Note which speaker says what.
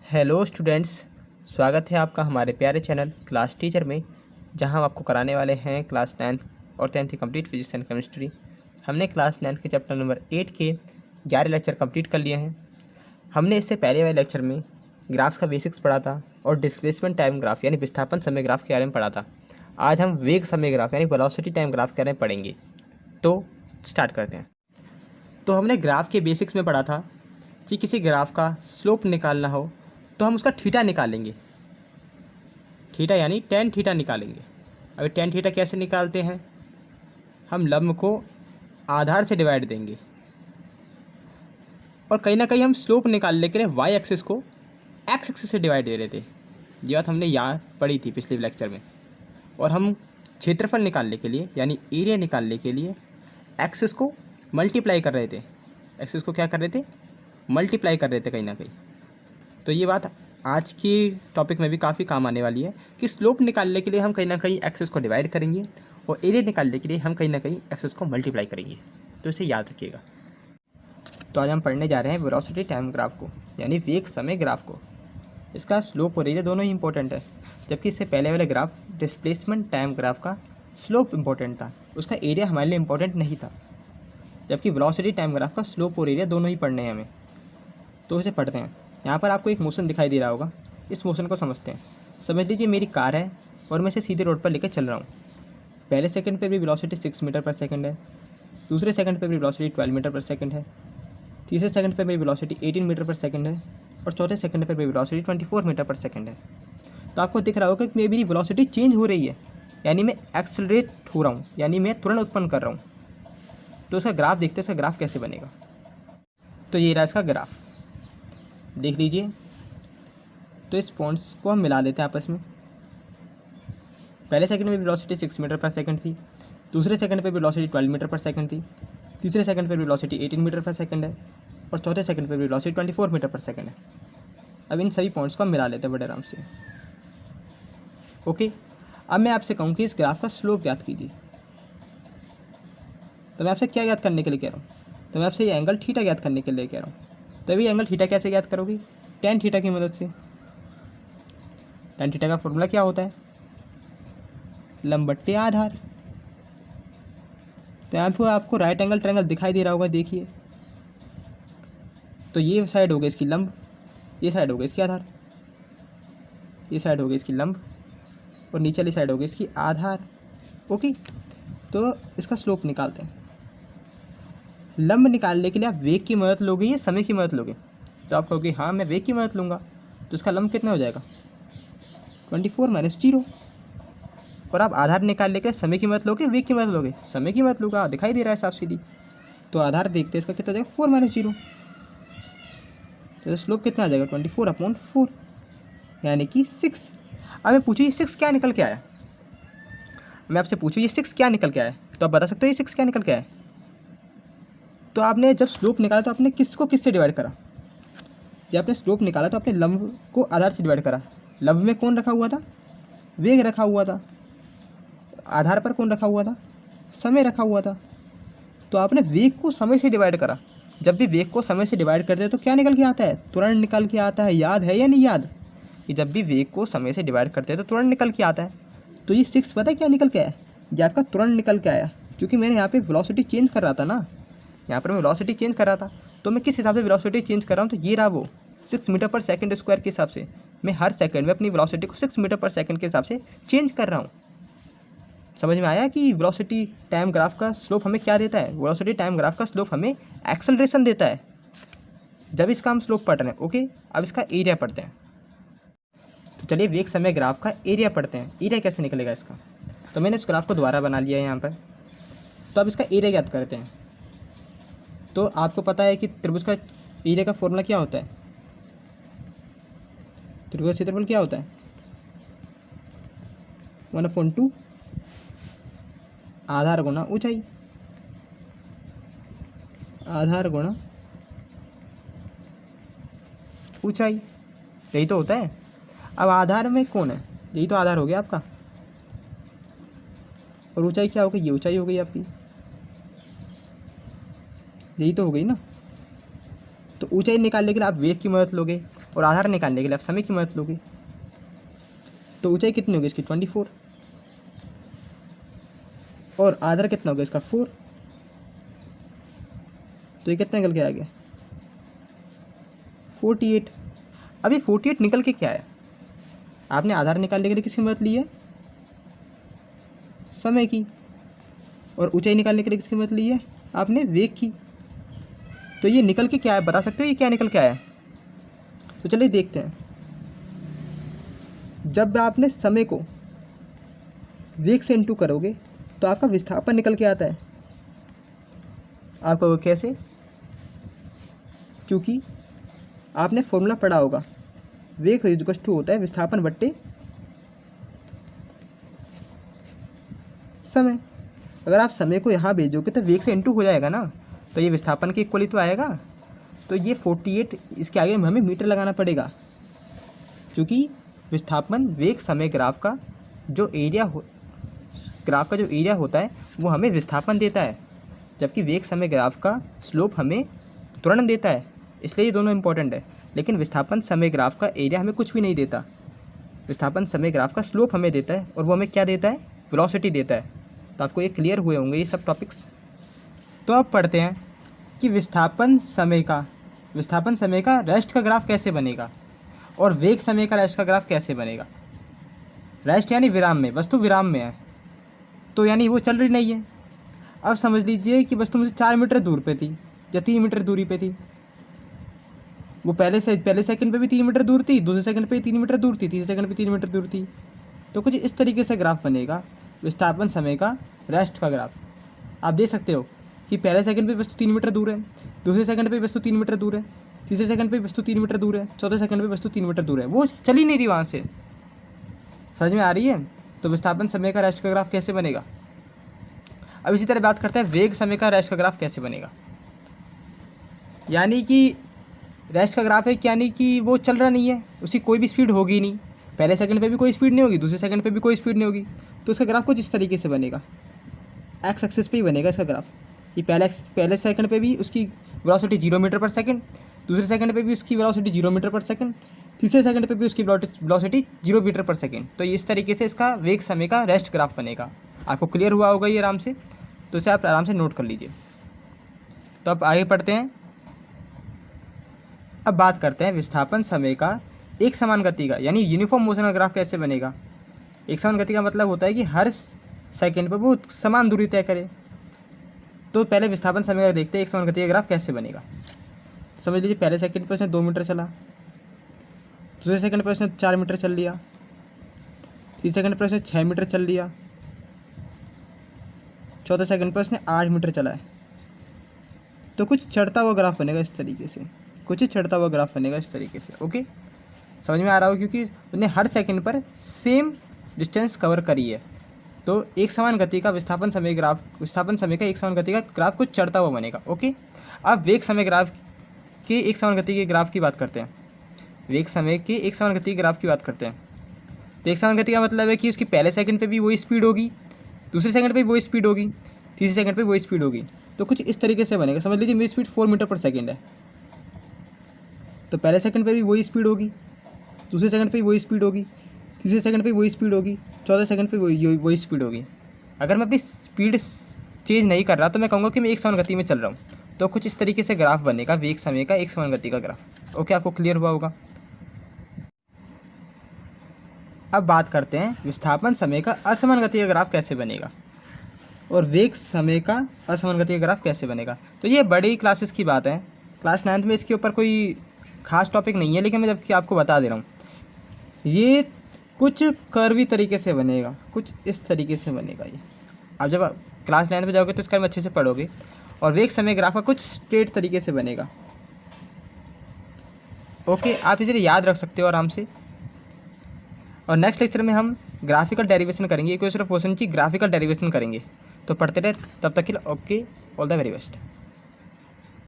Speaker 1: Hello students, स्वागत है आपका हमारे प्यारे चैनल क्लास टीचर में, जहां हम आपको कराने वाले हैं क्लास 9 और 10th की कंप्लीट फिजिक्स एंड केमिस्ट्री। हमने क्लास 9 के चैप्टर नंबर 8 के 11 लेक्चर कंप्लीट कर लिए हैं। हमने इससे पहले वाले लेक्चर में ग्राफ्स का बेसिक्स पढ़ा था और डिस्प्लेसमेंट टाइम ग्राफ यानी विस्थापन समय ग्राफ के बारे में पढ़ा था। आज हम वेग समय ग्राफ यानी वेलोसिटी टाइम ग्राफ के बारे में पढ़ेंगे। तो स्टार्ट करते हैं। तो हमने ग्राफ के बेसिक्स में पढ़ा था कि किसी ग्राफ का स्लोप निकालना हो तो हम उसका थीटा निकालेंगे। थीटा यानी टेन थीटा निकालेंगे। अभी टेन थीटा कैसे निकालते हैं? हम लंब को आधार से डिवाइड देंगे और कहीं ना कहीं हम स्लोप निकालने के लिए वाई एक्सिस को एक्स एक्सिस से डिवाइड दे रहे थे। ये बात हमने यहाँ पढ़ी थी पिछले लेक्चर में। और हम क्षेत्रफल निकालने के लिए यानी एरिया निकालने के लिए एक्सिस को मल्टीप्लाई कर रहे थे। एक्सिस को क्या कर रहे थे? मल्टीप्लाई कर रहे थे कहीं ना कहीं। तो ये बात आज की टॉपिक में भी काफ़ी काम आने वाली है कि स्लोप निकालने के लिए हम कहीं ना कहीं एक्सिस को डिवाइड करेंगे और एरिया निकालने के लिए हम कहीं ना कहीं एक्सिस को मल्टीप्लाई करेंगे। तो इसे याद रखिएगा। तो आज हम पढ़ने जा रहे हैं वेलोसिटी टाइम ग्राफ को यानी वेग समय ग्राफ को। इसका स्लोप और एरिया दोनों ही इंपॉर्टेंट है, जबकि इससे पहले वाले ग्राफ डिस्प्लेसमेंट टाइम ग्राफ का स्लोप इंपॉर्टेंट था, उसका एरिया हमारे लिए इंपॉर्टेंट नहीं था। जबकि वेलोसिटी टाइम ग्राफ का स्लोप और एरिया दोनों ही पढ़ने हैं हमें। तो इसे पढ़ते हैं। यहाँ पर आपको एक मोशन दिखाई दे रहा होगा, इस मोशन को समझते हैं। समझ लीजिए मेरी कार है और मैं इसे सीधे रोड पर लेकर चल रहा हूँ। पहले सेकंड पे भी वेलोसिटी 6 मीटर पर सेकंड है, दूसरे सेकंड पे भी वेलोसिटी 12 मीटर पर सेकंड है, तीसरे सेकंड पे भी वेलोसिटी 18 मीटर पर सेकंड है और चौथे सेकंड पे भी वेलोसिटी 24 मीटर पर सेकंड है। तो आपको दिख रहा होगा कि मेरी वेलोसिटी चेंज हो रही है, यानी मैं एक्सेलरेट हो रहा हूँ, यानी मैं त्वरण उत्पन्न कर रहा हूँ। तो इसका ग्राफ देखते हैं, इसका ग्राफ कैसे बनेगा। तो ये रहा इसका ग्राफ, देख लीजिए। तो इस पॉइंट्स को हम मिला लेते हैं आपस में। पहले सेकंड में वेलोसिटी 6 मीटर पर सेकंड थी, दूसरे सेकंड पे वेलोसिटी 12 मीटर पर सेकंड थी, तीसरे सेकंड पे वेलोसिटी 18 मीटर पर सेकंड है और चौथे सेकंड पे वेलोसिटी 24 मीटर पर सेकंड है। अब इन सभी पॉइंट्स को हम मिला लेते हैं बड़े आराम से। ओके, अब मैं आपसे कहूँ कि इस ग्राफ का स्लोप ज्ञात कीजिए। तो मैं आपसे क्या ज्ञात करने के लिए कह रहा हूँ? तो मैं आपसे ये एंगल थीटा ज्ञात करने के लिए कह रहा हूँ। तो अभी एंगल थीटा कैसे ज्ञात करोगे? टेन थीटा की मदद से। टेन थीटा का फॉर्मूला क्या होता है? लंब बट्टे आधार। तो यहाँ पर आपको राइट एंगल ट्रायंगल दिखाई दे रहा होगा, देखिए। तो ये साइड हो गई इसकी लंब, ये साइड हो गई इसकी आधार, ये साइड हो गई इसकी लंब और नीचे वाली साइड हो गई इसकी आधार। ओके, तो इसका स्लोप निकालते हैं। लंब निकालने के लिए आप वेग की मदद लोगे या समय की मदद लोगे? तो आप कहोगे हाँ मैं वेग की मदद लूँगा। तो इसका लंब कितना हो जाएगा? 24 माइनस 0। और आप आधार निकालने के लिए समय की मदद लोगे वेग की मदद लोगे? समय की मदद लूँगा, दिखाई दे रहा है साफ सीधी। तो आधार देखते हैं इसका कितना हो जाएगा? 4 माइनस 0। तो स्लोप कितना आ जाएगा? 24/4 यानी कि 6। अब मैं पूछूँ ये 6 क्या निकल के आया? मैं आपसे पूछूँ ये 6 क्या निकल के आया? तो आप बता सकते हो ये 6 क्या निकल के आया? तो आपने जब स्लोप निकाला तो आपने किसको किससे डिवाइड करा? जब आपने स्लोप निकाला तो आपने लंब को आधार से डिवाइड करा। लंब में कौन रखा हुआ था? वेग रखा हुआ था। आधार पर कौन रखा हुआ था? समय रखा हुआ था। तो आपने वेग को समय से डिवाइड करा। जब भी वेग को समय से डिवाइड करते हैं तो क्या निकल के आता है? त्वरण निकल के आता है। याद है या नहीं याद? कि जब भी वेग को समय से डिवाइड करते हैं तो त्वरण निकल के आता है। तो ये 6 पता है क्या निकल के आया? ये आपका त्वरण निकल के आया, क्योंकि मैंने यहाँ पे वेलोसिटी चेंज कर रहा था ना। यहाँ पर मैं वेलोसिटी चेंज कर रहा था, तो मैं किस हिसाब से वेलोसिटी चेंज कर रहा हूँ? तो ये रहा वो 6 मीटर पर सेकंड स्क्वायर के हिसाब से। मैं हर सेकंड में अपनी वेलोसिटी को 6 मीटर पर सेकंड के हिसाब से चेंज कर रहा हूँ। समझ में आया कि वेलोसिटी टाइम ग्राफ का स्लोप हमें क्या देता है? वेलोसिटी टाइम ग्राफ का स्लोप हमें एक्सेलरेशन देता है जब इसका हम स्लोप पढ़ रहे हैं। ओके, अब इसका एरिया पढ़ते हैं। तो चलिए वेग समय ग्राफ का एरिया पढ़ते हैं। एरिया कैसे निकलेगा इसका? तो मैंने इस ग्राफ को दोबारा बना लिया है यहाँ पर। तो अब इसका एरिया ज्ञात करते हैं। तो आपको पता है कि त्रिभुज का एरिया का फॉर्मूला क्या होता है? त्रिभुज का क्षेत्रफल क्या होता है? 1/2 आधार गुणा ऊंचाई, आधार गुणा ऊंचाई, यही तो होता है। अब आधार में कौन है? यही तो आधार हो गया आपका। और ऊंचाई क्या हो गई? ये ऊंचाई हो गई आपकी, यही तो हो गई ना। तो ऊंचाई निकालने के लिए आप वेग की मदद लोगे और आधार निकालने के लिए आप समय की मदद लोगे। तो ऊंचाई कितनी होगी इसकी 24 और आधार कितना होगा इसका 4। तो ये कितना निकल के आ गया 48। अभी 48 निकल के क्या है, आपने आधार निकालने के लिए किसकी मदद ली है, समय की, और ऊंचाई निकालने के लिए किसकी मदद ली है, आपने वेग की। तो ये निकल के क्या है बता सकते हो, ये क्या निकल के आया है? तो चलिए देखते हैं। जब आपने समय को वेग से इनटू करोगे तो आपका विस्थापन निकल के आता है। आपको कैसे, क्योंकि आपने फॉर्मूला पढ़ा होगा, वेग इक्वल्स टू होता है विस्थापन बट्टे समय। अगर आप समय को यहाँ भेजोगे तो वेग से इनटू हो जाएगा ना, तो ये विस्थापन के इक्वल ही तो आएगा। तो ये 48 इसके आगे हमें मीटर लगाना पड़ेगा, क्योंकि विस्थापन वेग समय ग्राफ का जो एरिया होता है वो हमें विस्थापन देता है, जबकि वेग समय ग्राफ का स्लोप हमें त्वरण देता है। इसलिए ये दोनों इंपॉर्टेंट है। लेकिन विस्थापन समय ग्राफ का एरिया हमें कुछ भी नहीं देता, विस्थापन समय ग्राफ का स्लोप हमें देता है, और वो हमें क्या देता है, वेलोसिटी देता है। तो आपको ये क्लियर हुए होंगे ये सब टॉपिक्स। तो अब पढ़ते हैं कि विस्थापन समय का रेस्ट का ग्राफ कैसे बनेगा और वेग समय का रेस्ट का ग्राफ कैसे बनेगा। रेस्ट यानी विराम में, वस्तु विराम में है, तो यानी वो चल रही नहीं है। अब समझ लीजिए कि वस्तु मुझसे 4 मीटर दूर पे थी या 3 मीटर दूरी पे थी। वो पहले सेकंड पे भी 3 मीटर दूर थी, दूसरे सेकंड पे 3 मीटर दूर थी, तीसरे सेकंड पे 3 मीटर दूर थी। तो कुछ इस तरीके से ग्राफ बनेगा विस्थापन समय का रेस्ट का ग्राफ। आप देख सकते हो कि पहले सेकंड पे वस्तु 3 मीटर दूर है, दूसरे सेकंड पे वस्तु 3 मीटर दूर है, तीसरे सेकंड पे वस्तु 3 मीटर दूर है, चौथे सेकंड पे वस्तु 3 मीटर दूर है। वो चल ही नहीं रही वहाँ से। समझ में आ रही है? तो विस्थापन समय का रेस्ट का ग्राफ कैसे बनेगा। अब इसी तरह बात करते हैं वेग समय का रेस्ट का ग्राफ कैसे बनेगा। यानी कि रेस्ट का ग्राफ है, यानी कि वो चल रहा नहीं है, उसकी कोई भी स्पीड होगी नहीं, पहले सेकंड पे भी कोई स्पीड नहीं होगी, दूसरे सेकंड पे भी कोई स्पीड नहीं होगी। तो इसका ग्राफ कुछ इस तरीके से बनेगा, एक्स एक्सिस पे ही बनेगा इसका ग्राफ। ये पहले सेकंड पे भी उसकी वेलोसिटी 0 मीटर पर सेकंड, दूसरे सेकंड पे भी उसकी वेलोसिटी 0 मीटर पर सेकंड, तीसरे सेकंड पे भी उसकी वेलोसिटी 0 मीटर पर सेकंड। तो इस तरीके से इसका वेग समय का रेस्ट ग्राफ बनेगा। आपको क्लियर हुआ होगा ये आराम से, तो इसे आप आराम से नोट कर लीजिए। तो अब आगे पढ़ते हैं। अब बात करते हैं विस्थापन समय का एक समान गति का यानी यूनिफॉर्म मोशन का ग्राफ कैसे बनेगा। एक समान गति का मतलब होता है कि हर सेकंड पर वो समान दूरी तय करे। तो पहले विस्थापन समय का देखते हैं एक समान गति का ग्राफ कैसे बनेगा। समझ लीजिए पहले सेकंड पर उसने 2 मीटर चला, दूसरे सेकंड पर उसने 4 मीटर चल लिया, तीसरे सेकंड पर उसने 6 मीटर चल लिया, चौथे सेकंड पर उसने 8 मीटर चला है। तो कुछ चढ़ता हुआ ग्राफ बनेगा इस तरीके से, कुछ चढ़ता हुआ ग्राफ बनेगा इस तरीके से। ओके, समझ में आ रहा हो, क्योंकि उसने हर सेकंड पर सेम डिस्टेंस कवर करी है। तो एक समान गति का विस्थापन समय का एक समान गति का ग्राफ कुछ चढ़ता हुआ बनेगा। ओके, अब वेग समय ग्राफ के एक समान गति के ग्राफ की बात करते हैं। वेग समय के एक समान गति के ग्राफ की बात करते हैं। तो एक समान गति का मतलब है कि उसकी पहले सेकंड पे भी वही स्पीड होगी, दूसरे सेकंड पे भी वही स्पीड होगी, तीसरे सेकंड पे वही स्पीड होगी। तो कुछ इस तरीके से बनेगा। समझ लीजिए मेरी स्पीड 4 मीटर पर सेकंड है, तो पहले सेकंड पे भी वही स्पीड होगी, दूसरे सेकंड पे भी वही स्पीड होगी, तीसरे सेकंड पे वही स्पीड होगी, चौथे सेकंड पे वही स्पीड होगी। अगर मैं अपनी स्पीड चेंज नहीं कर रहा तो मैं कहूँगा कि मैं एक समान गति में चल रहा हूँ। तो कुछ इस तरीके से ग्राफ बनेगा वेग समय का एक समान गति का ग्राफ। ओके, आपको क्लियर हुआ होगा। अब बात करते हैं विस्थापन समय का असमान गति का ग्राफ कैसे बनेगा और वेग समय का असमान गति का ग्राफ कैसे बनेगा। तो ये बड़ी क्लासेस की बात है, क्लास 9th में इसके ऊपर कोई खास टॉपिक नहीं है, लेकिन मैं जबकि आपको बता दे रहा हूँ। ये कुछ कर्वी तरीके से बनेगा, कुछ इस तरीके से बनेगा ये। आप जब क्लास 9 में जाओगे तो इसका अच्छे से पढ़ोगे। और वेग समय ग्राफ का कुछ स्ट्रेट तरीके से बनेगा। ओके, आप इसे याद रख सकते हो आराम से। और नेक्स्ट लेक्चर में हम ग्राफिकल डेरिवेशन करेंगे, इक्वेशन ऑफ मोशन की ग्राफिकल डेरिवेशन करेंगे। तो पढ़ते रहे, तब तक के लिए okay, all the very best.